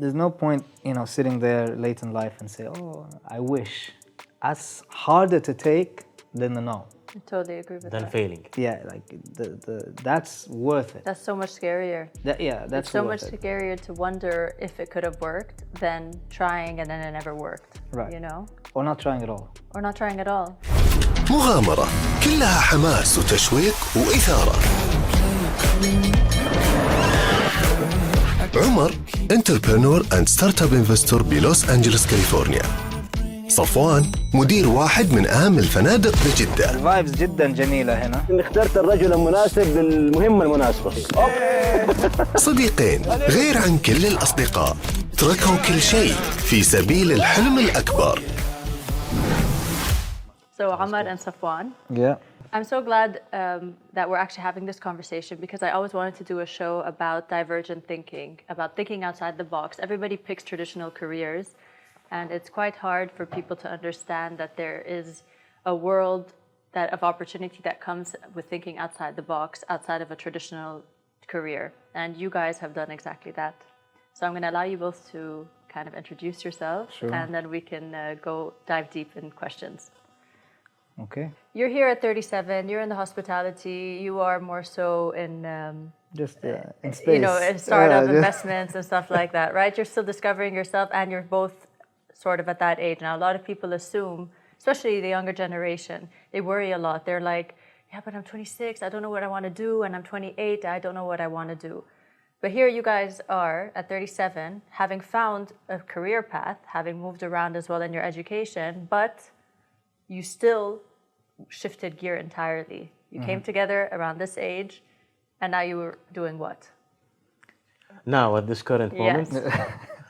there's no point, sitting there late in life and say, oh, I wish. That's harder to take than the no. I totally agree with that. Than failing. Yeah, like that's worth it. That's so much scarier. That's it's so much scarier to wonder if it could have worked than trying and then it never worked. Right. You know? Or not trying at all. Or not trying at all. مغامرة كلها حماس وتشويق وإثارة. عمر انتربرنور اند ستارت اب انفستور بلوس أنجلوس كاليفورنيا. صفوان مدير واحد من أهم الفنادق بجدة. الفايبز جدا جميلة هنا. اخترت الرجل المناسب للمهمة المناسبة. صديقين غير عن كل الأصدقاء تركوا كل شيء في سبيل الحلم الأكبر. So Amar and Safwan. Yeah. I'm so glad that we're actually having this conversation because I always wanted to do a show about divergent thinking, about thinking outside the box. Everybody picks traditional careers, and it's quite hard for people to understand that there is a world of opportunity that comes with thinking outside the box, outside of a traditional career. And you guys have done exactly that. So I'm going to allow you both to kind of introduce yourselves, Sure. and then we can go dive deep in questions. Okay. You're here at 37. You're in the hospitality. You are more so in, Just in space. In startup Yeah. investments and stuff like that, right? You're still discovering yourself, and you're both sort of at that age. Now, a lot of people assume, especially the younger generation, they worry a lot. They're like, yeah, but I'm 26. I don't know what I want to do. And I'm 28. I don't know what I want to do. But here you guys are at 37, having found a career path, having moved around as well in your education, but you still shifted gear entirely. You came together around this age, and now you were doing what? Now, at this current moment, Yes.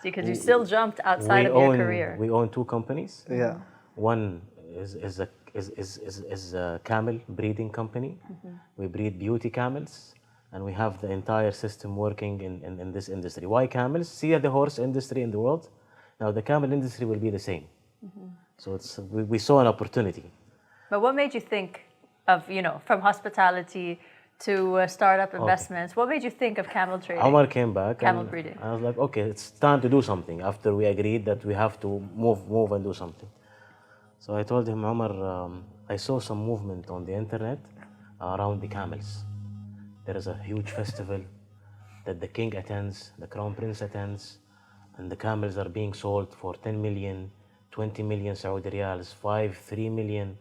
Because you still jumped outside of your career. We own two companies. Yeah. One is a camel breeding company. We breed beauty camels, and we have the entire system working in this industry. Why camels? See the horse industry in the world. Now the camel industry will be the same. So we saw an opportunity. But what made you think of, from hospitality to startup investments, what made you think of camel trading? Omar came back. Camel and breeding. I was like, okay, it's time to do something after we agreed that we have to move and do something. So I told him, Omar, I saw some movement on the internet around the camels. There is a huge festival that the king attends, the crown prince attends, and the camels are being sold for 10 million, 20 million Saudi riyals, 3 million.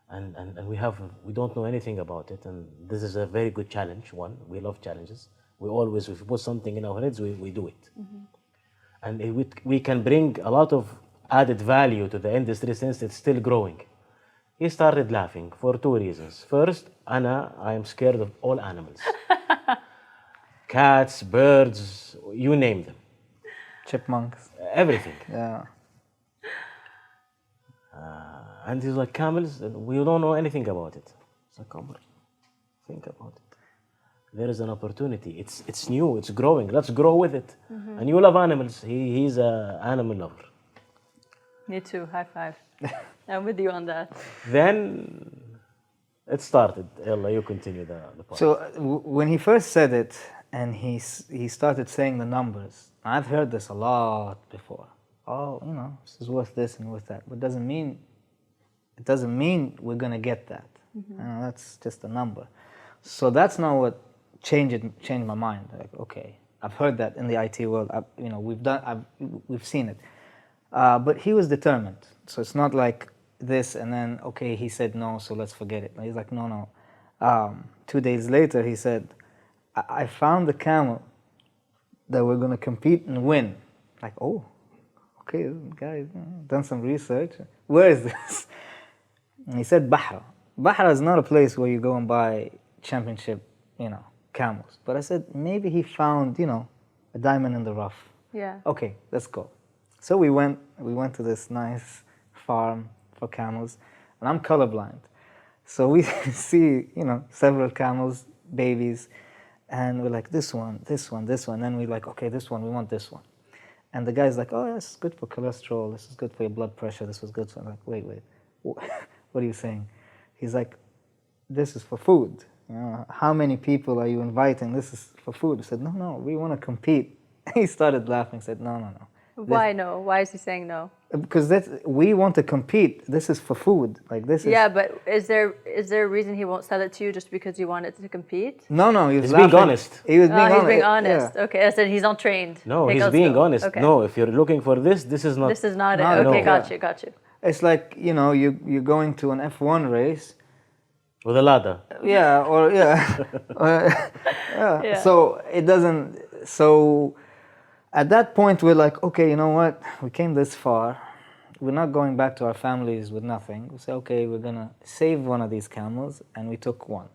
And we don't know anything about it, and this is a very good challenge. One, we love challenges. If we put something in our heads, we do it. And we can bring a lot of added value to the industry since it's still growing. He started laughing for two reasons. First, I am scared of all animals. Cats, birds, you name them. Chipmunks. Everything. Yeah. And he's like, camels, we don't know anything about it. It's like, Omar, think about it. There is an opportunity. It's new, it's growing. Let's grow with it. And you love animals. He's an animal lover. Me too, high five. I'm with you on that. Then it started. Ella, you continue the part. So when he first said it and he started saying the numbers, I've heard this a lot before. Oh, this is worth this and worth that. But it doesn't mean we're going to get that. That's just a number. So that's not what changed my mind. Like, okay, I've heard that in the IT world. We've seen it. But he was determined. So it's not like this and then, okay, he said no, so let's forget it. He's like, no. 2 days later, he said, I found the camel that we're going to compete and win. Like, oh, okay, guys, done some research. Where is this? And he said Bahra. Bahra is not a place where you go and buy championship, camels. But I said, maybe he found, a diamond in the rough. Yeah. Okay, let's go. So we went to this nice farm for camels, and I'm colorblind. So we see, several camels, babies, and we're like, this one, this one, this one. Then we're like, okay, this one, we want this one. And the guy's like, oh, this is good for cholesterol, this is good for your blood pressure, this was good. So I'm like, wait, what are you saying? He's like, this is for food. How many people are you inviting? This is for food. I said, no, we want to compete He started laughing, said, no, no, no. Why no? Why is he saying no? Because we want to compete. This is for food. Like this is. Yeah, but is there a reason he won't sell it to you just because you want it to compete? No, no, he was He's being laughing. honest. He was being honest. He's being honest. Yeah. Okay, I said he's not trained. No, He he's goes, being "No." honest. Okay. No, if you're looking for this, this is not. This is not No, it. no. Okay, got Yeah. you. It's like, you know, you're going to an F1 race. With a ladder. Yeah, or yeah. Yeah. So it doesn't. So at that point, we're like, okay, you know what? We came this far. We're not going back to our families with nothing. We say, okay, we're gonna save one of these camels, and we took one,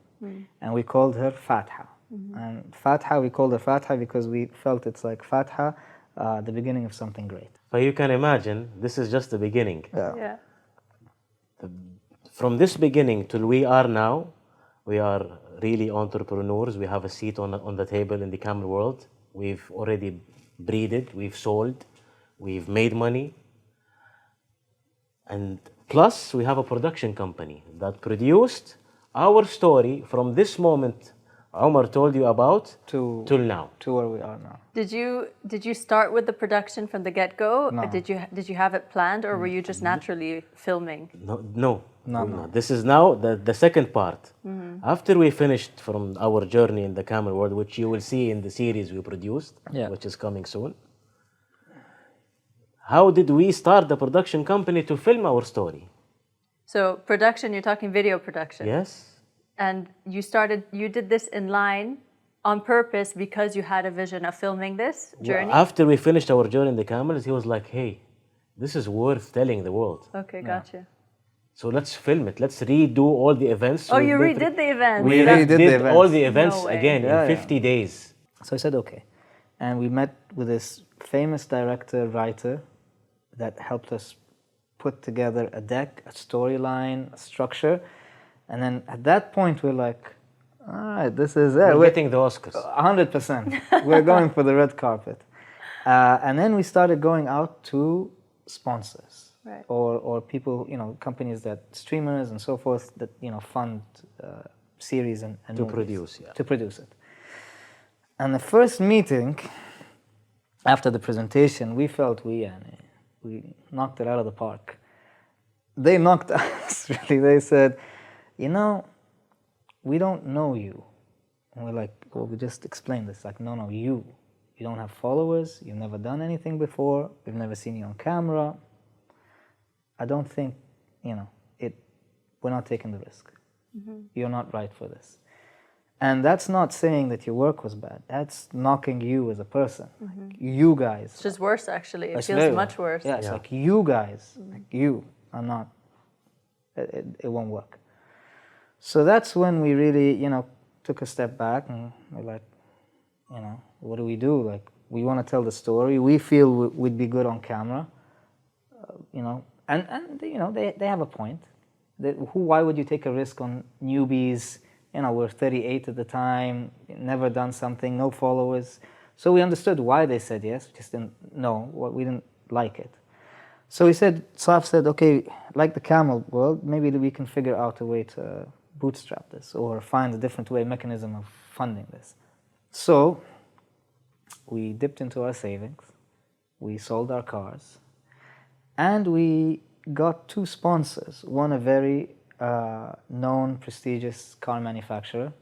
and we called her Fatha. And Fatha, we called her Fatha because we felt it's like Fatha, the beginning of something great. But you can imagine, this is just the beginning. Yeah. From this beginning till we are now, we are really entrepreneurs. We have a seat on the table in the camel world. We've already breeded, we've sold, we've made money. And plus, we have a production company that produced our story from this moment Omar told you about till now. To where we are now. Did you start with the production from the get-go? No. Did you have it planned, or were you just naturally filming? No. No. This is now the second part. After we finished from our journey in the camel world, which you will see in the series we produced, which is coming soon. How did we start the production company to film our story? So production, you're talking video production. Yes. And you did this in line on purpose because you had a vision of filming this journey? After we finished our journey in the camels, he was like, hey, this is worth telling the world. Okay, gotcha. So let's film it. Let's redo all the events. Oh, you redid the event. We redid the did events. all the events No way. again Yeah, in 50 days. So I said, okay. And we met with this famous director, writer, that helped us put together a deck, a storyline, a structure. And then at that point, we're like, all right, this is it. We're getting the Oscars. 100%. We're going for the red carpet. And then we started going out to sponsors. Right. Or people, companies that, streamers and so forth, that, fund series and To movies. produce, yeah. To produce it. And the first meeting, after the presentation, we felt we knocked it out of the park. They knocked us, really. They said, we don't know you. And we're like, well, we just explained this. Like, no, you. You don't have followers. You've never done anything before. We've never seen you on camera. I don't think, we're not taking the risk. You're not right for this. And that's not saying that your work was bad. That's knocking you as a person. Like, you guys. It's just worse, actually. It It's feels very much worse. Yeah, it's like you guys, like you are not, it won't work. So that's when we really, took a step back and we're like, what do we do? Like, we want to tell the story. We feel we'd be good on camera, and they have a point. Why would you take a risk on newbies? We're 38 at the time, never done something, no followers. So we understood why they said yes, we just didn't know, we didn't like it. So SAFF said, okay, like the camel world, maybe we can figure out a way to bootstrap this or find a different mechanism of funding this. So we dipped into our savings, we sold our cars, and we got two sponsors. One, a very known, prestigious car manufacturer,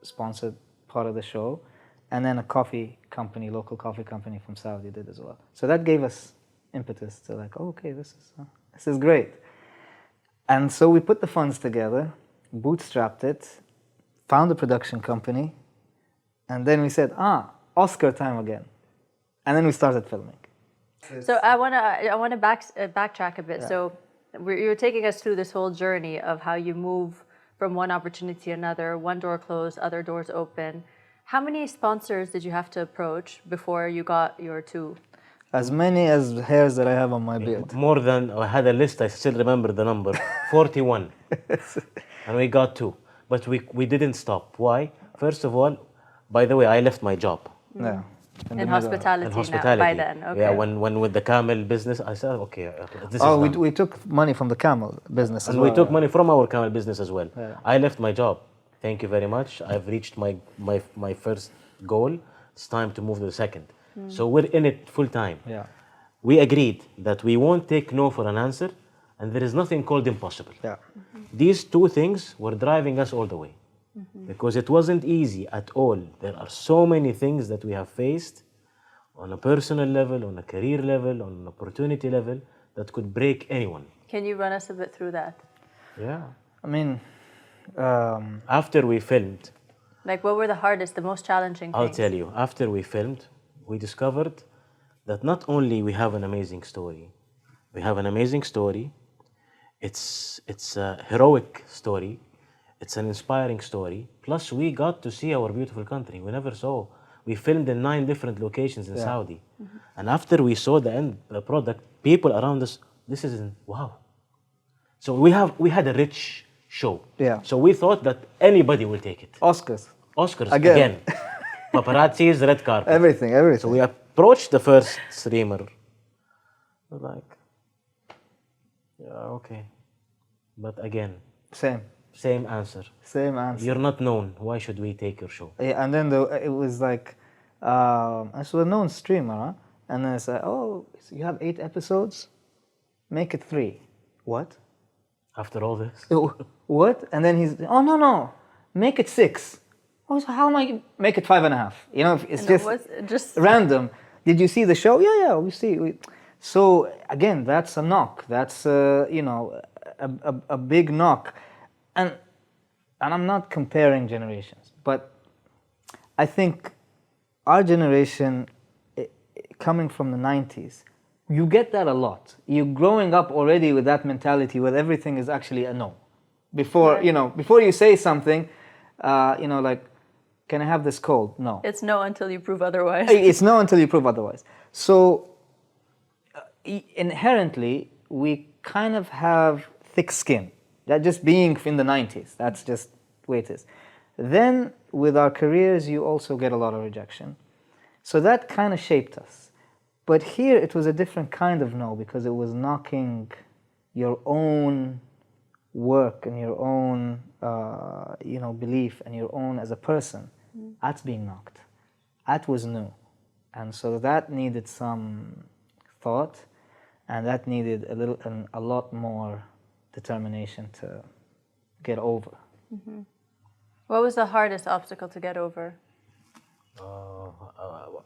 sponsored part of the show, and then a coffee company, local coffee company from Saudi did as well. So that gave us impetus to like, oh, okay, this is great. And so we put the funds together, bootstrapped it, found a production company, and then we said, Oscar time again. And then we started filming. So I want to backtrack a bit. So you're taking us through this whole journey of how you move from one opportunity to another, one door closed, other doors open. How many sponsors did you have to approach before you got your two? As many as hairs that I have on my beard. More than, I had a list, I still remember the number, 41. And we got two. But we didn't stop. Why? First of all, by the way, I left my job. Yeah. In hospitality, now, by then. Okay. Yeah, when with the camel business, I said, okay, this is done. we took money from the camel business as And well. we took money from our camel business as well. Yeah. I left my job. Thank you very much. I've reached my first goal. It's time to move to the second. So we're in it full time. Yeah. We agreed that we won't take no for an answer, and there is nothing called impossible. Yeah. These two things were driving us all the way because it wasn't easy at all. There are so many things that we have faced on a personal level, on a career level, on an opportunity level that could break anyone. Can you run us a bit through that? Yeah. I mean, After we filmed, Like, what were the hardest, the most challenging things? I'll tell you, after we filmed, we discovered that not only we have an amazing story, we have an amazing story, it's a heroic story, it's an inspiring story, plus we got to see our beautiful country. We never saw. We filmed in 9 different locations in Saudi. And after we saw the end product, people around us, this isn't, wow. So we had a rich show. Yeah. So we thought that anybody will take it. Oscars. Oscars Again. Paparazzis, red carpet. Everything. So we approached the first streamer. We're like, yeah, okay. But again, same answer. Same answer. You're not known. Why should we take your show? Yeah, and then it was like, I saw a known streamer, huh? And then I said, oh, so you have 8 episodes? Make it 3. What? After all this? What? And then he's, oh, no, make it 6. Oh, so how am I, make it 5.5? You know, it's just random. Did you see the show? Yeah, we see. So again, that's a knock. That's, you know, a big knock. And I'm not comparing generations, but I think our generation, coming from the 90s, you get that a lot. You're growing up already with that mentality where everything is actually a no. Before, you know, before you say something, you know, like, can I have this cold? No. It's no until you prove otherwise. It's no until you prove otherwise. So inherently, we kind of have thick skin. That just being in the 90s, that's just the way it is. Then with our careers, you also get a lot of rejection. So that kind of shaped us. But here it was a different kind of no, because it was knocking your own work and your own you know, belief and your own as a person. That's being knocked. That was new. And so that needed some thought, and that needed a lot more determination to get over. What was the hardest obstacle to get over?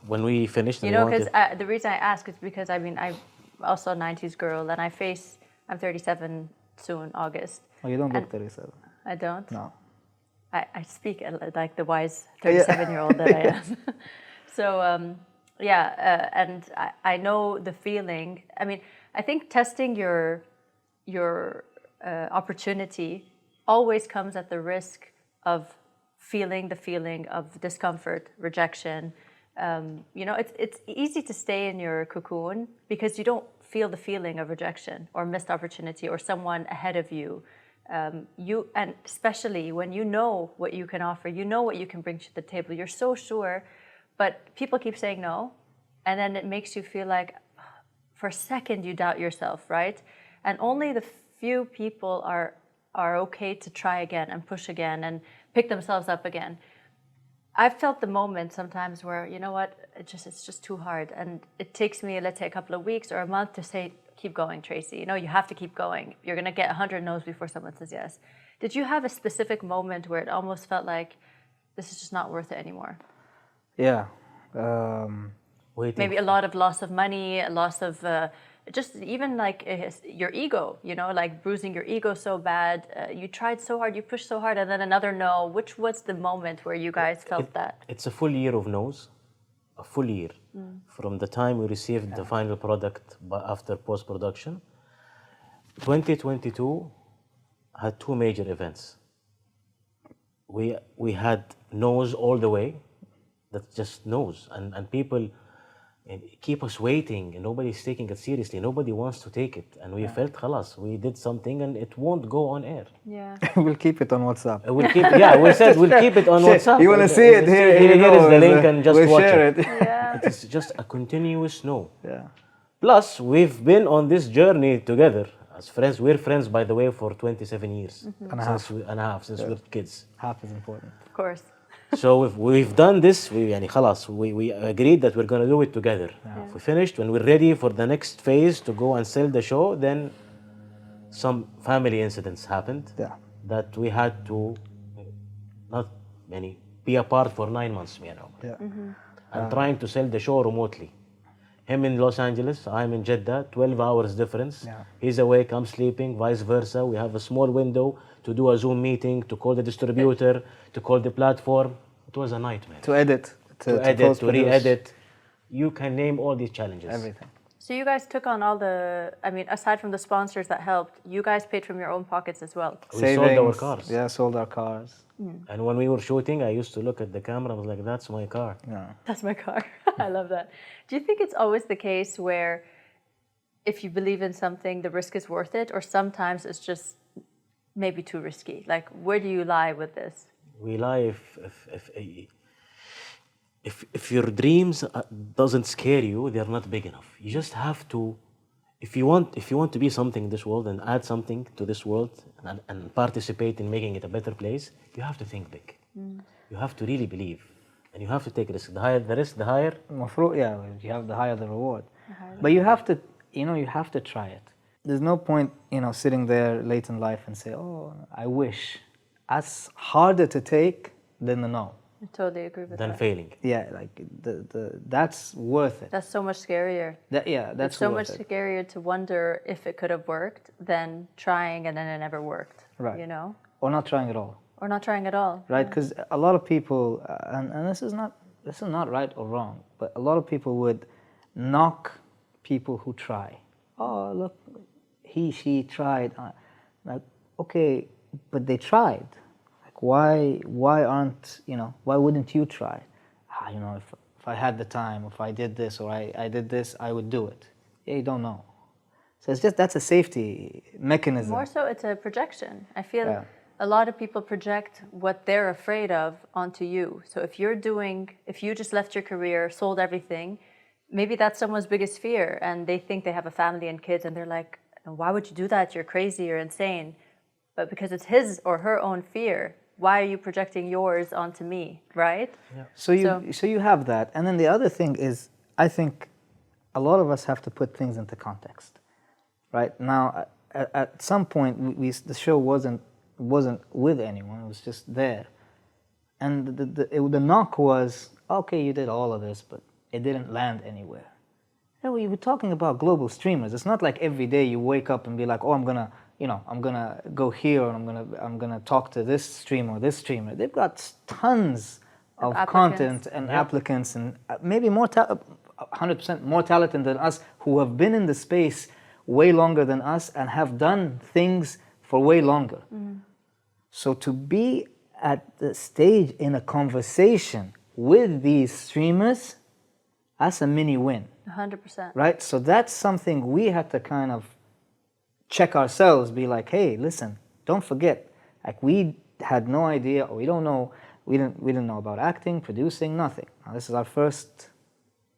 When we finished, You know, because the reason I ask is because, I mean, I'm also a 90s girl, and I'm 37 soon, August. Oh, you don't look 37. I don't? No. I speak like the wise 37-year-old that I am. So, and I know the feeling. I mean, I think testing your opportunity always comes at the risk of feeling the feeling of discomfort, rejection. You know, it's easy to stay in your cocoon because you don't feel the feeling of rejection or missed opportunity or someone ahead of you. And especially when you know what you can offer, you know what you can bring to the table, you're so sure, but people keep saying no, and then it makes you feel like for a second you doubt yourself, right? And only the few people are okay to try again and push again and pick themselves up again. I've felt the moment sometimes where, you know what, it's just too hard, and it takes me, let's say, a couple of weeks or a month to say, keep going, Tracy. You know, you have to keep going. You're going to get 100 no's before someone says yes. Did you have a specific moment where it almost felt like this is just not worth it anymore? Yeah. Maybe a lot of loss of money, a loss of just even like your ego, you know, like bruising your ego so bad. You tried so hard, you pushed so hard, and then another no. Which was the moment where you guys felt that? It's a full year of no's. A full year from the time we received the final product after post-production. 2022 had 2 major events. We had no's all the way, that's just no's, and people keep us waiting, and nobody's taking it seriously. Nobody wants to take it, and we felt, khalas, we did something and it won't go on air. Yeah. We'll keep it on WhatsApp. We said we'll keep it on WhatsApp. You want to see it? Here is the link, and just we'll watch share it. Yeah. It's just a continuous no. Yeah. Plus, we've been on this journey together as friends. We're friends, by the way, for 27 years. And a half. Since we're kids. Half is important. Of course. So if we've done this, يعني خلاص, we agreed that we're going to do it together. If we finished, when we're ready for the next phase to go and sell the show, then some family incidents happened Yeah. that we had to not يعني, be apart for 9 months, me and Omar. Yeah. And trying to sell the show remotely. Him in Los Angeles, I'm in Jeddah, 12 hours difference. Yeah. He's awake, I'm sleeping, vice versa. We have a small window to do a Zoom meeting, to call the distributor, to call the platform. It was a nightmare. To edit. To edit, to post-produce, re-edit. You can name all these challenges. everything. So you guys took on all the, I mean, aside from the sponsors that helped, you guys paid from your own pockets as well. We sold our cars. Yeah, sold our cars. And when we were shooting, I used to look at the camera, I was like, that's my car. Yeah. That's my car. I love that. Do you think it's always the case where if you believe in something, the risk is worth it, or sometimes it's just maybe too risky? Like, where do you lie with this? We lie if your dreams doesn't scare you, they're not big enough. You just have to, if you want to be something in this world and add something to this world and participate in making it a better place, you have to think big. You have to really believe, and you have to take risk. The higher the risk, the higher. Yeah, you have the higher the reward. But you have to, you have to try it. There's no point, sitting there late in life and say, oh, I wish. That's harder to take than the no. I totally agree with Than that. failing. Yeah, like that's worth it. That's so much scarier. That's It's so much worth it. scarier to wonder if it could have worked than trying and then it never worked. Right. Or not trying at all. Or not trying at all. Right? Because a lot of people, and this is not right or wrong, but a lot of people would knock people who try. Oh, look, she tried. Like, okay, but they tried. Like, why aren't, why wouldn't you try? If I had the time, if I did this or I did this, I would do it. Yeah, you don't know. So it's just, that's a safety mechanism. More so, it's a projection. I feel Yeah. a lot of people project what they're afraid of onto you. So if you just left your career, sold everything, maybe that's someone's biggest fear, and they think they have a family and kids, and they're like, why would you do that? You're crazy, you're insane. But because it's his or her own fear, why are you projecting yours onto me, right? Yeah. So you have that. And then the other thing is, I think a lot of us have to put things into context. Right? Now, at some point, the show wasn't with anyone, it was just there. And the knock was, okay, you did all of this, but it didn't land anywhere. And we were talking about global streamers. It's not like every day you wake up and be like, oh, I'm gonna go here, or I'm gonna talk to this streamer or this streamer. They've got tons of content and applicants, and maybe 100% more talented than us, who have been in the space way longer than us and have done things for way longer. So to be at the stage in a conversation with these streamers, that's a mini win. 100%. Right? So that's something we had to kind of check ourselves, be like, hey, listen, don't forget, like, we had no idea, or we didn't know about acting, producing, nothing. Now, this is our first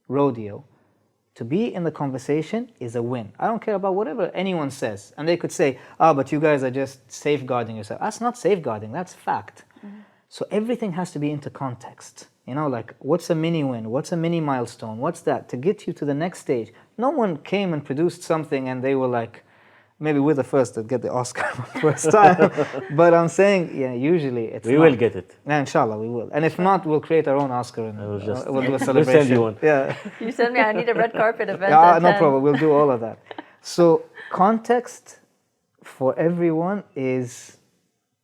rodeo. To be in the conversation is a win. I don't care about whatever anyone says. And they could say, but you guys are just safeguarding yourself. That's not safeguarding, that's fact. So everything has to be into context. Like, what's a mini win? What's a mini milestone? What's that? To get you to the next stage. No one came and produced something and they were like, maybe we're the first to get the Oscar first time. But I'm saying, usually it's We will get it. Yeah, inshallah, we will. And if not, we'll create our own Oscar and we'll do a we'll celebration. send you one. Yeah. You send me, I need a red carpet event. Yeah, at no 10. problem. We'll do all of that. So context for everyone is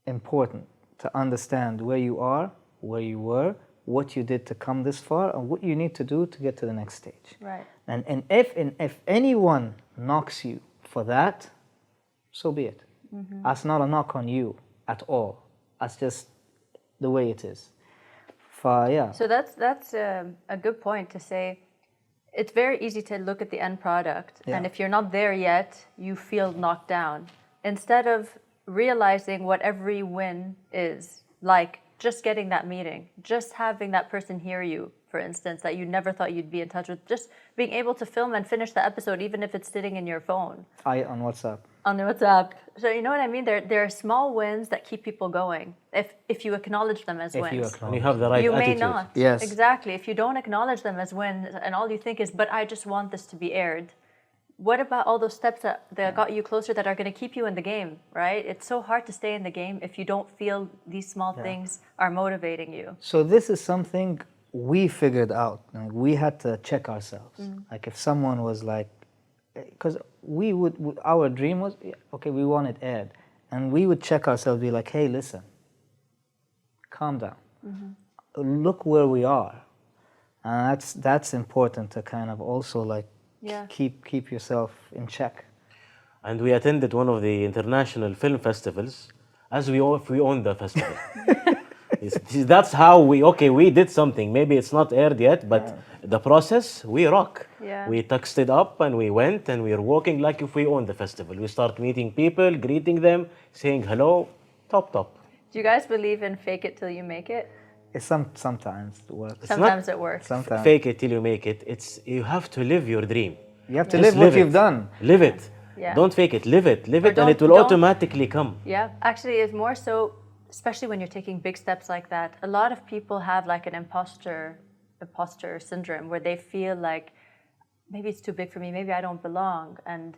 important, to understand where you are, where you were, what you did to come this far, and what you need to do to get to the next stage. Right. And if anyone knocks you for that, so be it. That's not a knock on you at all. That's just the way it is. Yeah. So that's a good point to say. It's very easy to look at the end product, and if you're not there yet, you feel knocked down. Instead of realizing what every win is, like just getting that meeting, just having that person hear you, for instance, that you never thought you'd be in touch with, just being able to film and finish the episode, even if it's sitting in your phone. On WhatsApp. On the WhatsApp. So you know what I mean? There are small wins that keep people going. If you acknowledge them as If you wins. And you have the right You may attitude. not. Yes. Exactly. If you don't acknowledge them as wins and all you think is, but I just want this to be aired. What about all those steps that got you closer that are going to keep you in the game, right? It's so hard to stay in the game if you don't feel these small things are motivating you. So this is something we figured out. Like we had to check ourselves. Like if someone was like, because our dream was, okay, we want it aired. And we would check ourselves, be like, hey, listen, calm down. Look where we are. And that's important to kind of also like Yeah. keep yourself in check. And we attended one of the international film festivals as if we owned the festival. That's how we did something. Maybe it's not aired yet, but the process, we rock. Yeah. We tuxed it up and we went and we are walking like if we owned the festival. We start meeting people, greeting them, saying hello, top. Do you guys believe in fake it till you make it? It's sometimes it works. Sometimes it works. Sometimes Fake it till you make it. You have to live your dream. you have to Just live what it. you've done. Live it. Yeah. Don't fake it. Live it. Live Or it, and it will don't- automatically come. Yeah, actually, it's more so, especially when you're taking big steps like that. A lot of people have like an imposter syndrome where they feel like maybe it's too big for me, maybe I don't belong. And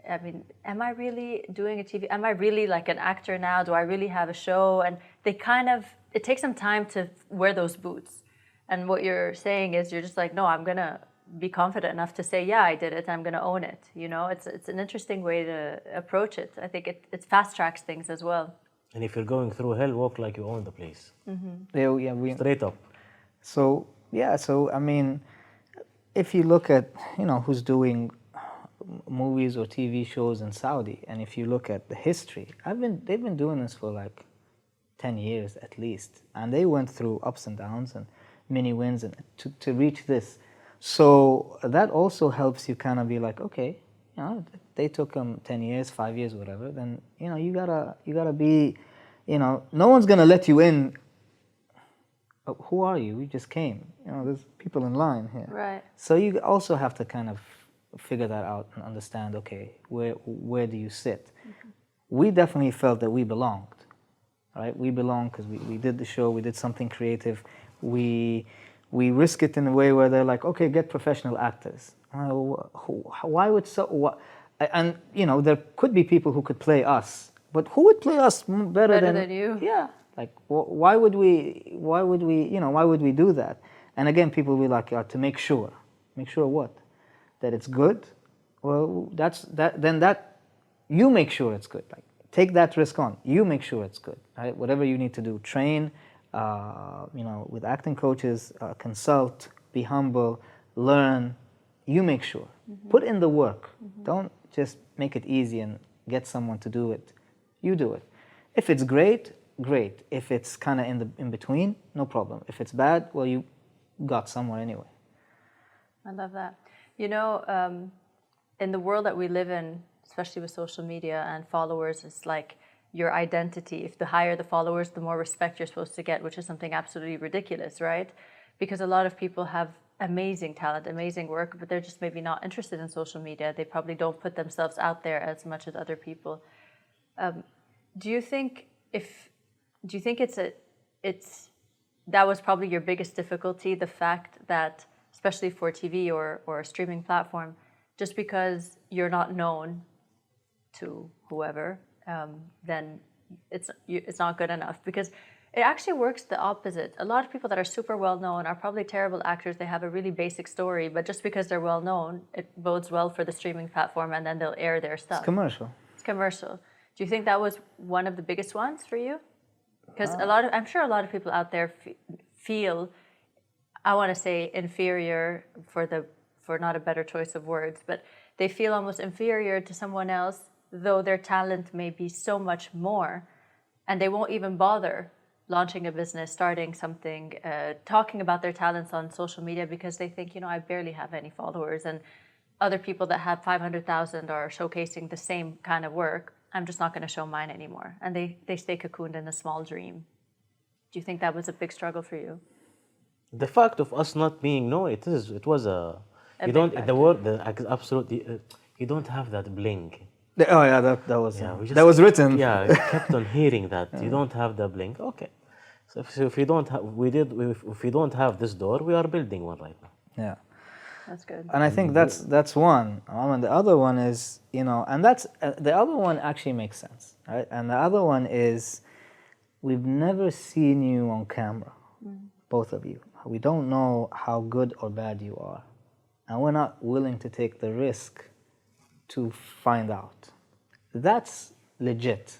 I mean, am I really doing a TV? Am I really like an actor now? Do I really have a show? And they kind of, it takes some time to wear those boots. And what you're saying is you're just like, no, I'm going to be confident enough to say, yeah, I did it. I'm going to own it. You know, it's an interesting way to approach it. I think it fast tracks things as well. And if you're going through hell, walk like you own the place. Straight up. So I mean, if you look at who's doing movies or TV shows in Saudi, and if you look at the history, they've been doing this for like 10 years at least, and they went through ups and downs and many wins and to reach this. So that also helps you kind of be like, okay, they took them 10 years, 5 years, whatever. Then you gotta be, no one's gonna let you in. Who are you? We just came. There's people in line here. Right. So you also have to kind of figure that out and understand, okay, where do you sit? We definitely felt that we belonged, right? We belonged because we did the show, we did something creative. We risk it in a way where they're like, okay, get professional actors. Why would and there could be people who could play us, but who would play us better than you? Yeah. Like, why would we do that? And again, people will be like, to make sure. Make sure what? That it's good? Well, then you make sure it's good. Like, take that risk on. You make sure it's good, right? Whatever you need to do, train, with acting coaches, consult, be humble, learn. You make sure. Put in the work. Don't just make it easy and get someone to do it. You do it. If it's great. If it's kind of in between, no problem. If it's bad, well, you got somewhere anyway. I love that. In the world that we live in, especially with social media and followers, it's like your identity. If the higher the followers, the more respect you're supposed to get, which is something absolutely ridiculous, right? Because a lot of people have amazing talent, amazing work, but they're just maybe not interested in social media. They probably don't put themselves out there as much as other people. Do you think that was probably your biggest difficulty, the fact that, especially for TV or a streaming platform, just because you're not known to whoever, then it's not good enough? Because it actually works the opposite. A lot of people that are super well known are probably terrible actors. They have a really basic story, but just because they're well known, it bodes well for the streaming platform, and then they'll air their stuff. It's commercial. Do you think that was one of the biggest ones for you? Because I'm sure a lot of people out there feel, I want to say inferior for not a better choice of words, but they feel almost inferior to someone else, though their talent may be so much more, and they won't even bother launching a business, starting something, talking about their talents on social media because they think, I barely have any followers, and other people that have 500,000 are showcasing the same kind of work. I'm just not going to show mine anymore. And they stay cocooned in a small dream. Do you think that was a big struggle for you? The fact of us not being known, it was a you don't, the word, absolutely, you don't have that bling. Oh yeah, that was Yeah, we that was written. Yeah, kept on hearing that you don't have the bling. Okay, so if you don't have, if we don't have this door, we are building one right now. Yeah. That's good. And I think that's one. And the other one is, you know, and that's the other one actually makes sense, right? And the other one is, we've never seen you on camera, both of you. We don't know how good or bad you are, and we're not willing to take the risk to find out. That's legit.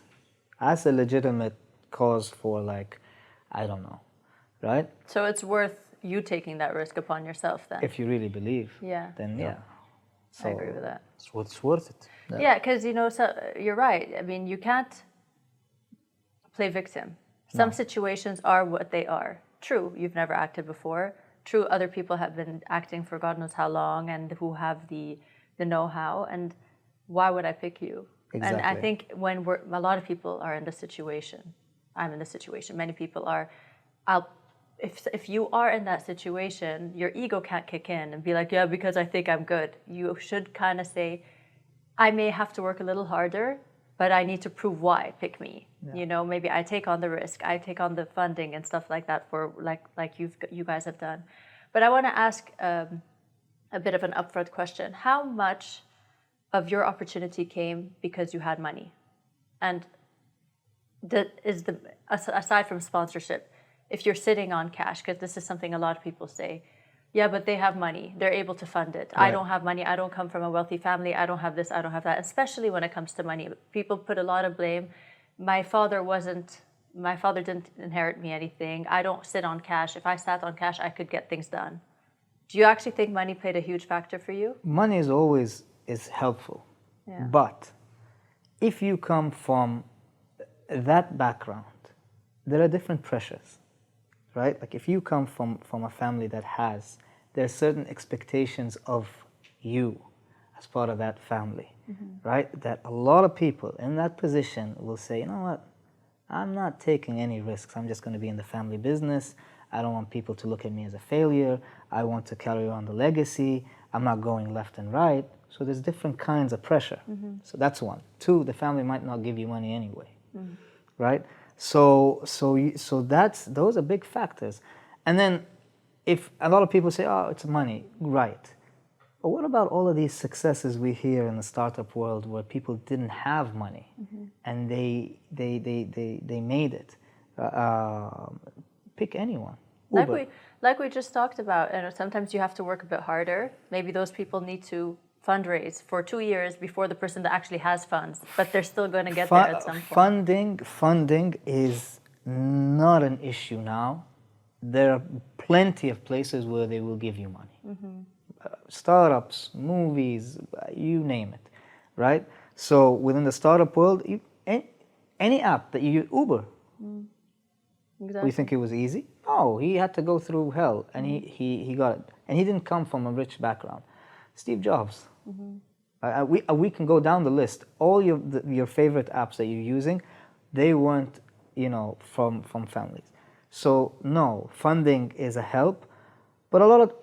That's a legitimate cause for, like, I don't know, right? So it's worth you taking that risk upon yourself then. If you really believe, Yeah. then yeah. I agree with that. It's worth it. Yeah, because you know, so you're right. I mean, you can't play victim. Some situations are what they are. True, you've never acted before. True, other people have been acting for God knows how long and who have the know-how. And why would I pick you? Exactly. And I think when a lot of people are in this situation, I'm in this situation. Many people are. If you are in that situation, your ego can't kick in and be like, yeah, because I think I'm good. You should kind of say, I may have to work a little harder, but I need to prove why. Pick me. Yeah. You know, maybe I take on the risk. I take on the funding and stuff like that for like you guys have done. But I want to ask a bit of an upfront question. How much of your opportunity came because you had money? And aside from sponsorship, if you're sitting on cash, because this is something a lot of people say, yeah, but they have money. They're able to fund it. Right. I don't have money. I don't come from a wealthy family. I don't have this. I don't have that. Especially when it comes to money. People put a lot of blame. My father didn't inherit me anything. I don't sit on cash. If I sat on cash, I could get things done. Do you actually think money played a huge factor for you? Money is helpful. Yeah. But if you come from that background, there are different pressures. Right? Like if you come from a family that there are certain expectations of you as part of that family, right? That a lot of people in that position will say, you know what, I'm not taking any risks. I'm just going to be in the family business. I don't want people to look at me as a failure. I want to carry on the legacy. I'm not going left and right. So there's different kinds of pressure. So that's one. Two, the family might not give you money anyway, right? So those are big factors. And then if a lot of people say, oh, it's money, right. But what about all of these successes we hear in the startup world where people didn't have money and they made it? Pick anyone. Like we just talked about, and sometimes you have to work a bit harder. Maybe those people need to fundraise for 2 years before the person that actually has funds, but they're still going to get there at some point. Funding is not an issue now. There are plenty of places where they will give you money. Startups, movies, you name it, right? So within the startup world, any app that you use, Uber. Exactly. You think it was easy? No, he had to go through hell, and he got it. And he didn't come from a rich background. Steve Jobs. We can go down the list. All your favorite apps that you're using, they weren't, from families. So no, funding is a help, but a lot of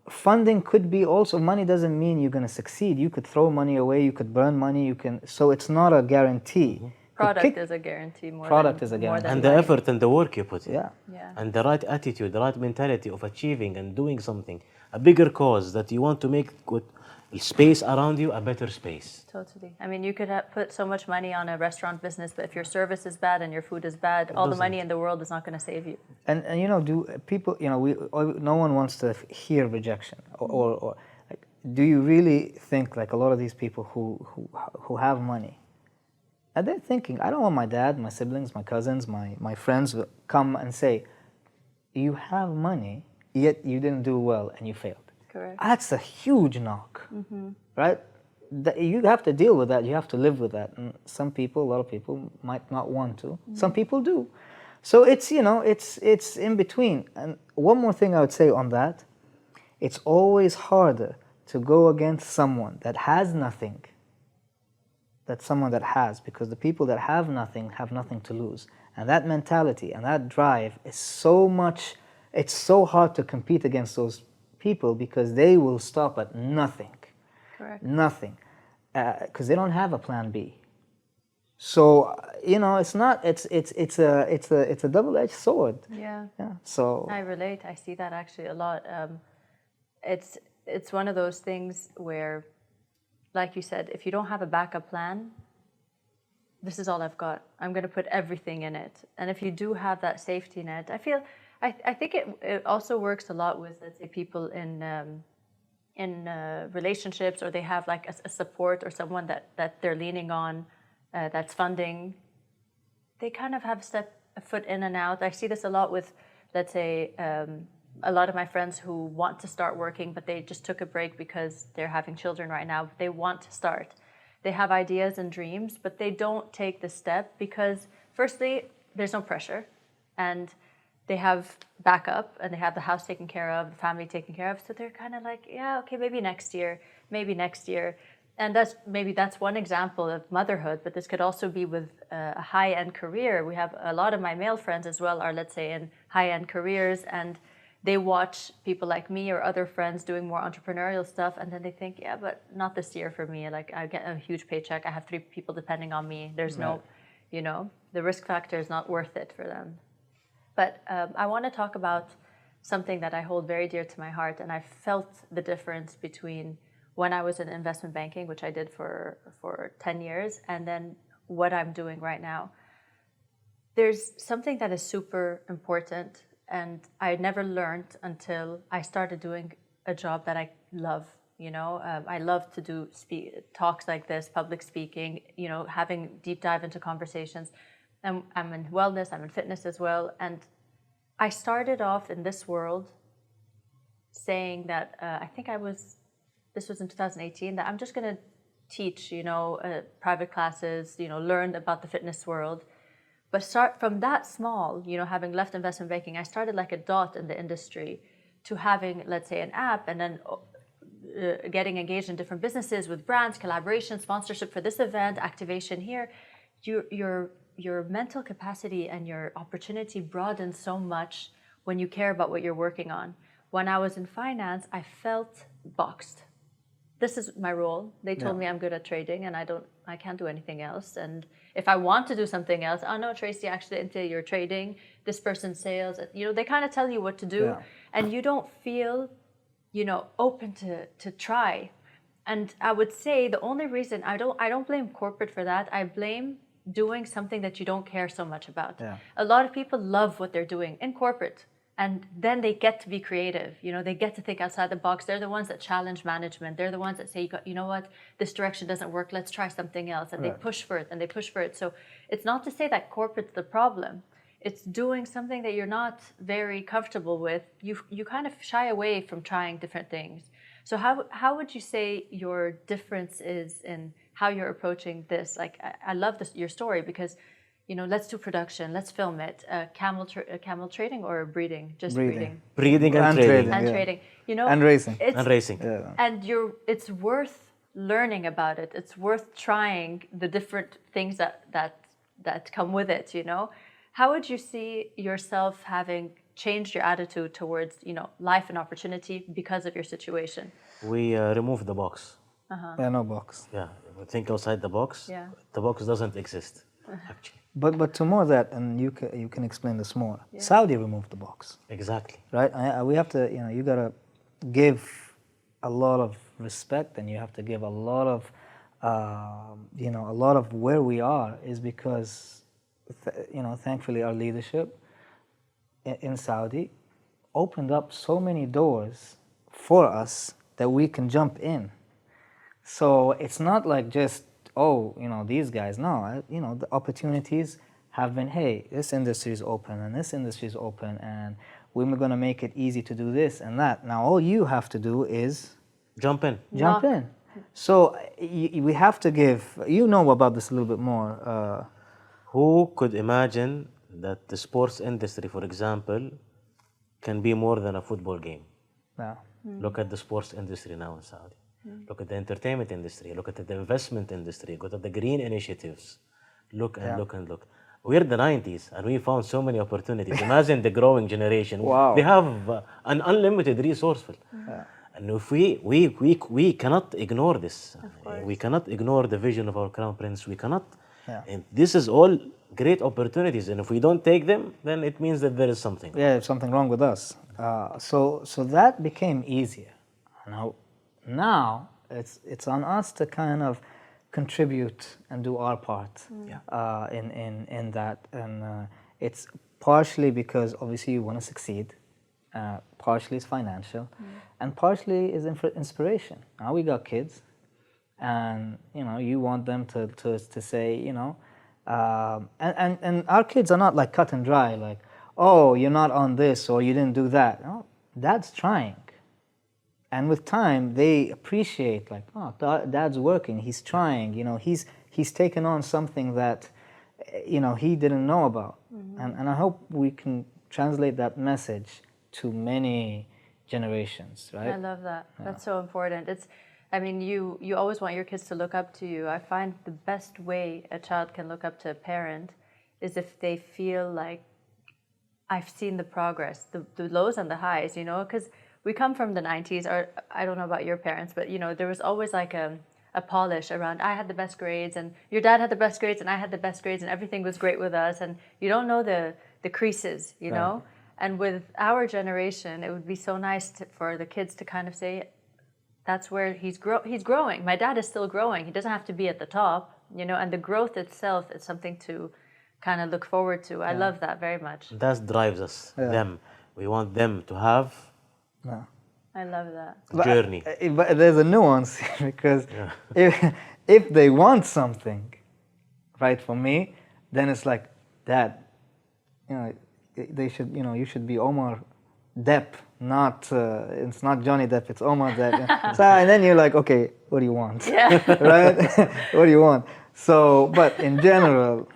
funding could be also, money doesn't mean you're going to succeed. You could throw money away, you could burn money, so it's not a guarantee. Product is a guarantee more than and the effort and the work you put in. Yeah. And the right attitude, the right mentality of achieving and doing something, a bigger cause that you want to make good space around you, a better space. Totally. I mean, you could put so much money on a restaurant business, but if your service is bad and your food is bad, all the money in the world is not going to save you. And do people, no one wants to hear rejection or like, do you really think like a lot of these people who have money, and they're thinking, I don't want my dad, my siblings, my cousins, my friends will come and say, you have money, yet you didn't do well and you failed. Correct. That's a huge knock, right? You have to deal with that. You have to live with that. And a lot of people might not want to. Some people do. So it's in between. And one more thing I would say on that, it's always harder to go against someone that has nothing than someone that has, because the people that have nothing to lose. And that mentality and that drive is it's so hard to compete against those people because they will stop at nothing. Correct. Nothing. because they don't have a plan B. So you know, it's not. It's a double-edged sword. Yeah. Yeah. So I relate. I see that actually a lot. It's one of those things where, like you said, if you don't have a backup plan, this is all I've got. I'm going to put everything in it. And if you do have that safety net, I think it also works a lot with, let's say, people in relationships, or they have like a support or someone that they're leaning on, that's funding. They kind of have a foot in and out. I see this a lot with, let's say, a lot of my friends who want to start working, but they just took a break because they're having children right now. They want to start. They have ideas and dreams, but they don't take the step because, firstly, there's no pressure, and they have backup, and they have the house taken care of, the family taken care of. So they're kind of like, yeah, okay, maybe next year. And that's one example of motherhood, but this could also be with a high-end career. We have a lot of my male friends as well are, let's say, in high-end careers, and they watch people like me or other friends doing more entrepreneurial stuff, and then they think, yeah, but not this year for me. Like, I get a huge paycheck. I have 3 people depending on me. There's no, the risk factor is not worth it for them. But I want to talk about something that I hold very dear to my heart, and I felt the difference between when I was in investment banking, which I did for 10 years, and then what I'm doing right now. There's something that is super important, and I never learned until I started doing a job that I love. I love to do talks like this, public speaking, having deep dive into conversations. And I'm in wellness, I'm in fitness as well. And I started off in this world saying that this was in 2018, that I'm just going to teach, private classes, learn about the fitness world. But start from that small, having left investment banking, I started like a dot in the industry to having, let's say, an app, and then getting engaged in different businesses with brands, collaboration, sponsorship for this event, activation here. Your mental capacity and your opportunity broadens so much when you care about what you're working on. When I was in finance, I felt boxed. This is my role. They told me I'm good at trading, and I can't do anything else. And if I want to do something else, oh no, Tracy, actually, until you're trading, this person's sales, they kind of tell you what to do, and you don't feel, open to try. And I would say the only reason I don't blame corporate for that. I blame doing something that you don't care so much about. Yeah. A lot of people love what they're doing in corporate, and then they get to be creative. They get to think outside the box. They're the ones that challenge management. They're the ones that say, you know what, this direction doesn't work. Let's try something else. And they push for it, and they push for it. So it's not to say that corporate's the problem. It's doing something that you're not very comfortable with. You kind of shy away from trying different things. So how would you say your difference is in how you're approaching this? Like, I love your story because, let's do production, let's film it. Camel trading or breeding? Just breeding. Breeding and trading. And trading. And racing. And racing. Yeah. And it's worth learning about it. It's worth trying the different things that come with it, How would you see yourself having changed your attitude towards, life and opportunity because of your situation? We removed the box. Yeah, no box. Yeah, we think outside the box. Yeah. The box doesn't exist, actually. But to more that, and you can explain this more. Yeah. Saudi removed the box. Exactly. Right. We have to. You gotta give a lot of respect, and you have to give a lot of, a lot of where we are is because, thankfully our leadership in Saudi opened up so many doors for us that we can jump in. So it's not like just, these guys. No, the opportunities have been, hey, this industry is open and this industry is open, and we're going to make it easy to do this and that. Now all you have to do is jump in. So we have to give, about this a little bit more. Who could imagine that the sports industry, for example, can be more than a football game? Yeah. Look at the sports industry now in Saudi. Look at the entertainment industry. Look at the investment industry. Look at the green initiatives. Look. We're the 90s, and we found so many opportunities. Imagine the growing generation. Wow. They have an unlimited resourceful. And if we cannot ignore this. We cannot ignore the vision of our crown prince. We cannot. Yeah. And this is all great opportunities. And if we don't take them, then it means that there is something. Yeah, there's something wrong with us. So that became easier. Now it's on us to kind of contribute and do our part in that. And it's partially because obviously you want to succeed. Partially is financial, and partially is inspiration. Now we got kids, and you want them to say, and our kids are not like cut and dry, like, oh, you're not on this or you didn't do that. No, Dad's trying, and with time they appreciate, like, oh, Dad's working, he's trying, he's taken on something that he didn't know about, and I hope we can translate that message to many generations, right? I love that. Yeah. That's so important. You always want your kids to look up to you. I find the best way a child can look up to a parent is if they feel like, I've seen the progress, the lows and the highs, because we come from the 90s, or I don't know about your parents, but there was always like a polish around, I had the best grades and your dad had the best grades and I had the best grades and everything was great with us, and you don't know the creases, know? And with our generation, it would be so nice for the kids to kind of say, that's where he's growing. My dad is still growing. He doesn't have to be at the top, and the growth itself is something to kind of look forward to. I love that very much. That drives us, them. We want them to have I love that. journey. But there's a nuance because if they want something, right, for me, then it's like, Dad, they should, you should be Omar Depp, not, it's not Johnny Depp, it's Omar Depp. So, and then you're like, okay, what do you want? Yeah. Right? What do you want? So, but in general.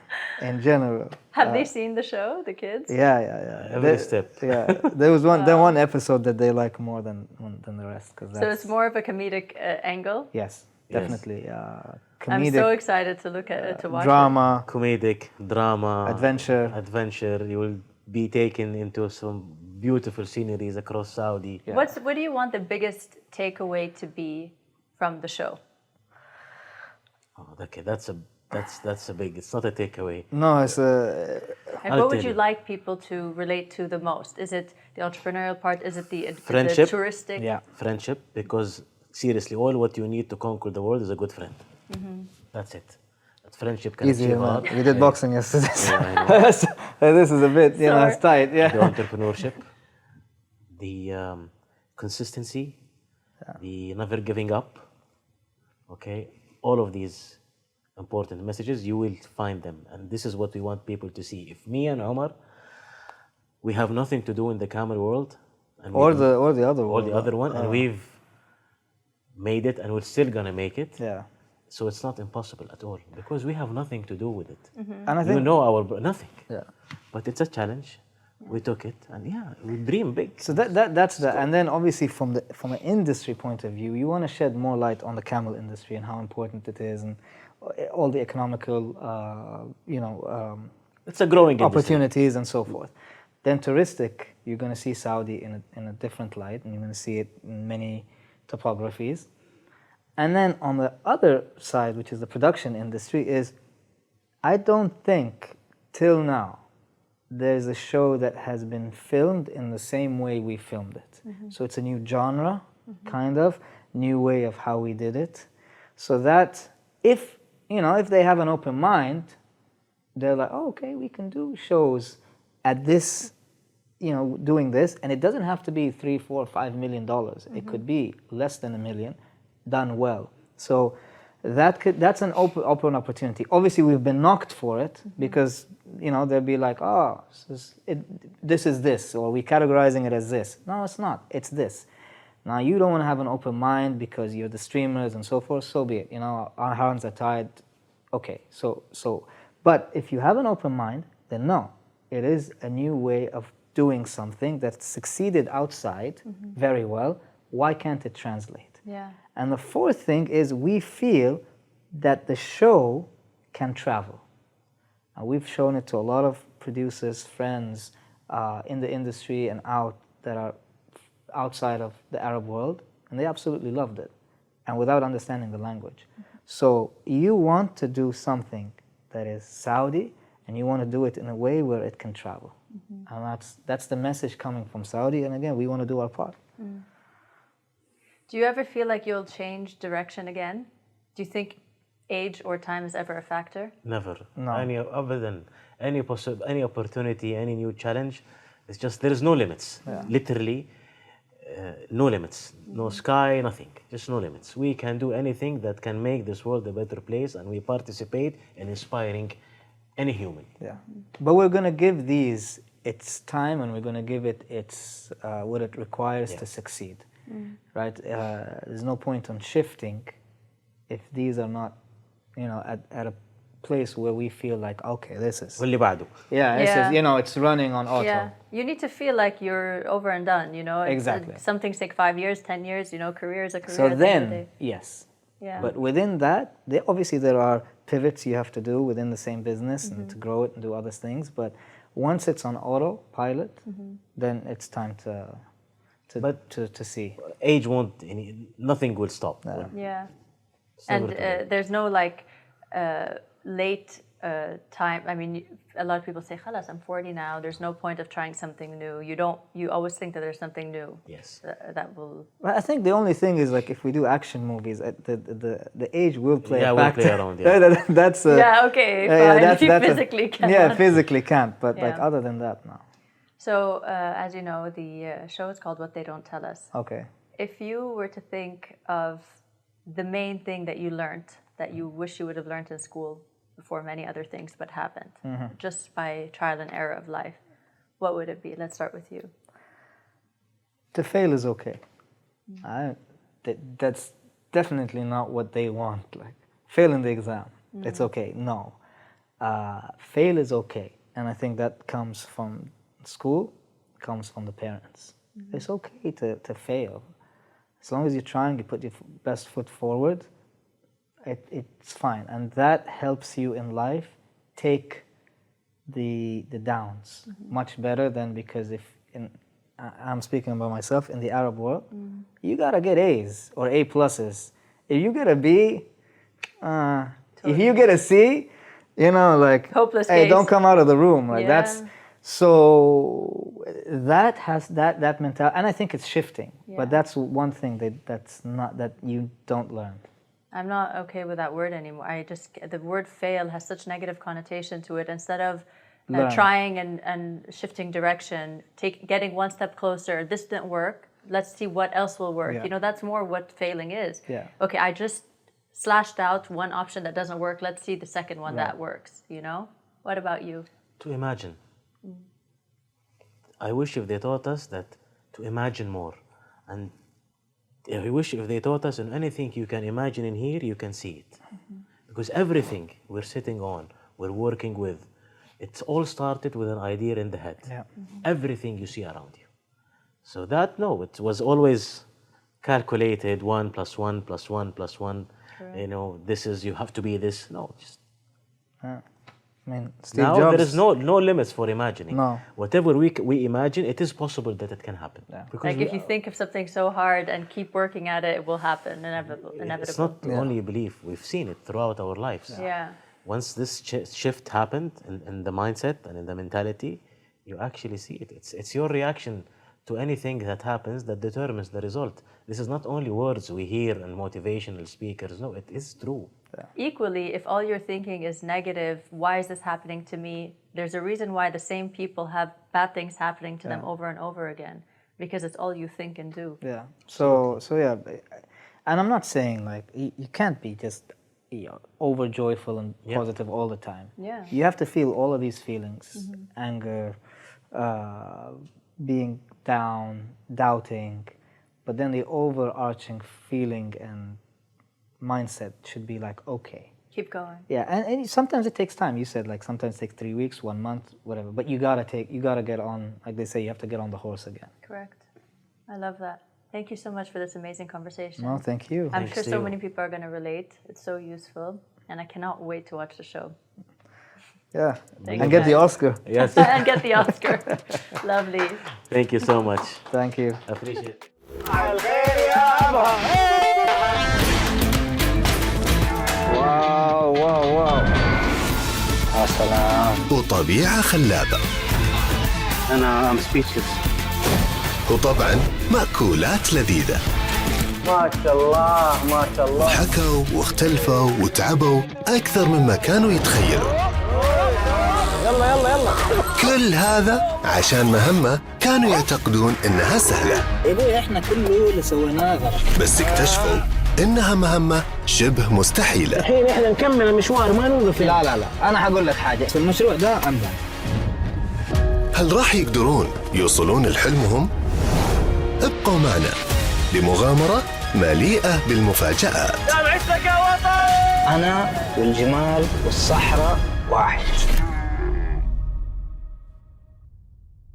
Have they seen the show, the kids? Yeah. Every step. Yeah, there was one episode that they like more than the rest. So it's more of a comedic angle? Yes, definitely. Comedic, I'm so excited to look at it, to watch drama, Comedic, drama, adventure. You will be taken into some beautiful sceneries across Saudi. Yeah. What do you want the biggest takeaway to be from the show? Oh, okay, that's a big. It's not a takeaway. No, it's a. And what would you like people to relate to the most? Is it the entrepreneurial part? Is it the friendship? The touristic? Yeah, friendship. Because seriously, all what you need to conquer the world is a good friend. That's it. That friendship can easy. achieve a lot. We did boxing yesterday. Yeah, This is a bit, it's tight. Yeah. The entrepreneurship, the consistency, the never giving up. Okay, all of these important messages, you will find them, and this is what we want people to see. If me and Omar, we have nothing to do in the camera world, and or the other one, and we've made it, and we're still gonna make it. Yeah. So it's not impossible at all because we have nothing to do with it. And I think nothing. Yeah. But it's a challenge. We took it, and we dream big. So that's the, and then obviously from an industry point of view, you want to shed more light on the camel industry and how important it is, and all the economical, it's a growing opportunities and so forth. Then touristic, you're going to see Saudi in a different light, and you're going to see it in many topographies. And then on the other side, which is the production industry, is I don't think till now there's a show that has been filmed in the same way we filmed it. So it's a new genre, kind of, new way of how we did it. So that if they have an open mind, they're like, oh, okay, we can do shows at this, doing this, and it doesn't have to be $3, $4, $5 million. It could be less than $1 million, done well. So that's an open opportunity. Obviously, we've been knocked for it because they'll be like, oh, this is this, or we're categorizing it as this. No, it's not. It's this. Now you don't want to have an open mind because you're the streamers and so forth. So be it. Our hands are tied. Okay. So, but if you have an open mind, then no, it is a new way of doing something that succeeded outside very well. Why can't it translate? Yeah. And the fourth thing is we feel that the show can travel. And we've shown it to a lot of producers, friends in the industry and out that are outside of the Arab world, and they absolutely loved it, and without understanding the language. So you want to do something that is Saudi, and you want to do it in a way where it can travel. And that's the message coming from Saudi, and again, we want to do our part. Do you ever feel like you'll change direction again? Do you think age or time is ever a factor? Never. No. Other than any opportunity, any new challenge, it's just there is no limits. Literally, no limits. No sky, nothing. Just no limits. We can do anything that can make this world a better place, and we participate in inspiring any human. Yeah, but we're going to give these its time, and we're going to give it its what it requires to succeed, right? There's no point on shifting if these are not, at a place where we feel like, okay, this is واللي بعده. it's running on auto. Yeah, you need to feel like you're over and done, Exactly. Some things take 5 years, 10 years, career is a career. So at the end of the then, day. yes. Yeah. But within that, obviously there are pivots you have to do within the same business and to grow it and do other things. But once it's on autopilot, then it's time to see. Age won't. Nothing will stop. Yeah. It's never And too late. there's no late time. I mean, a lot of people say, "Khalas, I'm 40 now. There's no point of trying something new." You always think that there's something new. Yes. That will. Well, I think the only thing is like if we do action movies, the age will play a will factor. play around. That's Okay, fine. You physically can't. Yeah, physically can't. But like Yeah. other than that, no. So, as you know, the show is called What They Don't Tell Us. Okay. If you were to think of the main thing that you learned that you wish you would have learned in school before many other things but happened, just by trial and error of life, what would it be? Let's start with you. To fail is okay. That's definitely not what they want. Like fail in the exam, it's okay. No, fail is okay, and I think that comes from school, comes from the parents. It's okay to fail, as long as you're trying, you put your best foot forward. It's fine, and that helps you in life take the downs much better than because I'm speaking about myself in the Arab world, you gotta get A's or A pluses. If you get a B, if you get a C, like Hopeless hey, case. don't come out of the room. Like Yeah. that's so that has that mentality, and I think it's shifting. But Yeah. that's one thing that you don't learn. I'm not okay with that word anymore. The word fail has such negative connotation to it. Instead of Learn. trying and shifting direction, getting one step closer. This didn't work. Let's see what else will work. Yeah. That's more what failing is. Yeah. Okay, I just slashed out one option that doesn't work. Let's see the second one that works. What about you? To imagine. I wish if they taught us that to imagine more, and I wish if they taught us in anything you can imagine in here, you can see it, because everything we're sitting on, we're working with, it's all started with an idea in the head. Yeah. Everything you see around you. So it was always calculated 1 + 1 + 1 + 1. This is you have to be this. No, just. I mean, Steve Now Jobs. there is no limits for imagining. No. Whatever we imagine, it is possible that it can happen. Yeah. Because Like if you think of something so hard and keep working at it, it will happen. Inevitable. it's not only a belief. We've seen it throughout our lives. Yeah. Once this shift happened in the mindset and in the mentality, you actually see it. It's your reaction to anything that happens that determines the result. This is not only words we hear and motivational speakers. No, it is true. Equally, if all you're thinking is negative, why is this happening to me? There's a reason why the same people have bad things happening to them over and over again, because it's all you think and do. Yeah. So yeah, and I'm not saying like you can't be just over joyful and positive all the time. Yeah. You have to feel all of these feelings: anger, being down, doubting, but then the overarching feeling and mindset should be like, okay. Keep going. Yeah, and sometimes it takes time. You said like sometimes it takes 3 weeks, 1 month, whatever. But you gotta get on, like they say, you have to get on the horse again. Correct. I love that. Thank you so much for this amazing conversation. No, thank you. I'm Thanks sure to so you. many people are going to relate. It's so useful, and I cannot wait to watch the show. Yeah, Thank and you, get the guys. Oscar. Yes. And get the Oscar. Lovely. Thank you so much. Thank you. I appreciate it. Algeria. جابها. واو واو واو، يا سلام. وطبيعة خلابة، أنا سبيتشلس. وطبعا مأكولات لذيذة. ما شاء الله ما شاء الله. حكوا واختلفوا وتعبوا أكثر مما كانوا يتخيلوا. يلا يلا يلا. كل هذا عشان مهمة كانوا يعتقدون إنها سهلة. يا ابوي احنا كله اللي سويناه غلط. بس اكتشفوا إنها مهمة شبه مستحيلة. الحين إحنا نكمل المشوار ما نوقف. لا لا لا، أنا حقول لك حاجة، في المشروع ده أمدح. هل راح يقدرون يوصلون لحلمهم؟ ابقوا معنا لمغامرة مليئة بالمفاجآت. يا وطن. أنا والجمال والصحراء واحد.